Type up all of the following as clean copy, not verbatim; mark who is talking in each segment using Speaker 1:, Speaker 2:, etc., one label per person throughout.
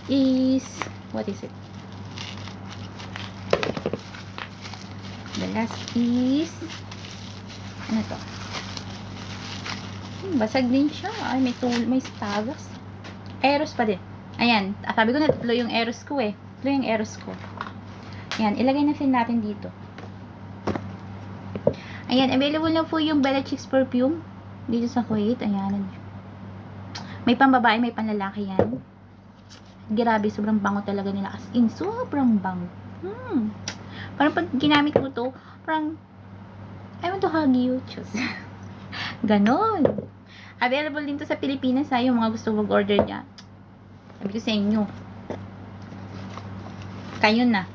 Speaker 1: is, what is it? The last is, ano to? Basag din siya. Ay, may tagas. Eros pa din. Ayan. Sabi ko na, tatlo yung Eros ko eh. Tatlo yung Eros ko. Ayan. Ilagay na natin dito. Ayan. Available na po yung Bella Chicks perfume. Dito sa Kuwait. Ayan. May pambabae, may panlalaki yan. Grabe, sobrang bango talaga nila. As in, sobrang bango. Parang pag ginamit mo to, parang, I want to hug you. Ganon. Available din to sa Pilipinas ha, yung mga gusto mag-order niya. Sabi ko sa inyo. Kayo na.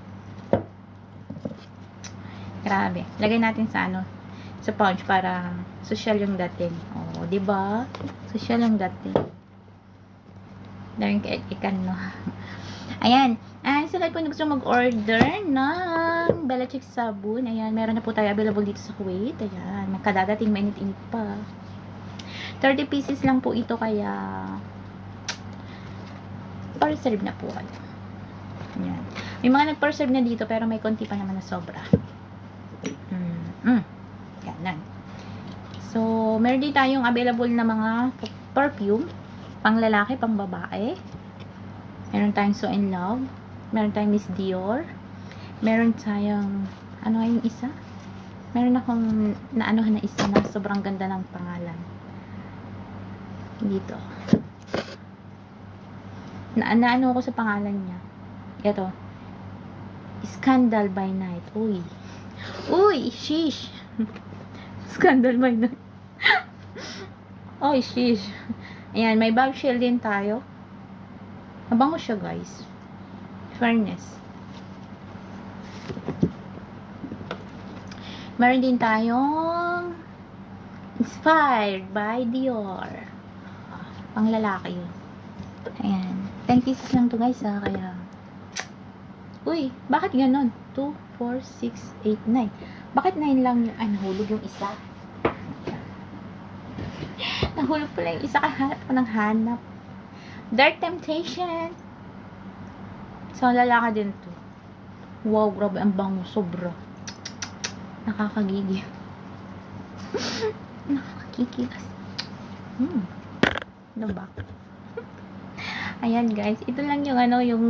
Speaker 1: Grabe. Lagay natin sa ano, sa pouch para social yung dating. Oh, 'di ba? Social yung dating. Daring ikan no. Ayan. Sa lahat po na gusto mag-order ng Bella Chicks sabon, ayan, meron na po tayo available dito sa Kuwait. Ayan, magkadadating mainit-init pa. 30 pieces lang po ito, kaya pa-reserve na po. Ayan. May mga nag-reserve na dito, pero may konti pa naman na sobra. Yan. So, meron din tayong available na mga perfume, pang lalaki, pang babae. Meron tayong So in Love. Meron tayong Miss Dior. Meron tayong, ano yung isa? Meron akong naanuhan na isa na sobrang ganda ng pangalan. Dito. Naano ko sa pangalan niya. Ito. Scandal by Night. Uy, sheesh. Scandal by Night. Oy, sheesh. Ayan, may bag shell din tayo. Mabango siya, guys. Fairness. Meron din tayong Inspired by Dior. Pang lalaki yun. Ayan. 10 pieces lang to, guys, ha. Kaya, uy, bakit ganon? 2, 4, 6, 8, 9. Bakit 9 lang yung, nahulog yung isa. Nahulog pala yung isa, kahanap ko ng hanap. Dark Temptation. So, lalaki din to. Wow, grabe, ang bango. Sobra. Nakakagigil. Nakakakikilas. Diba? Ayan, guys. Ito lang yung, yung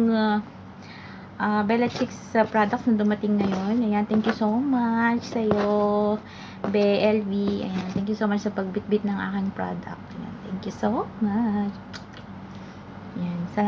Speaker 1: Bella Chicks products na dumating ngayon. Ayan, thank you so much sa'yo, BLV. Ayan, thank you so much sa pagbitbit ng aking product. Ayan, thank you so much. Ayan,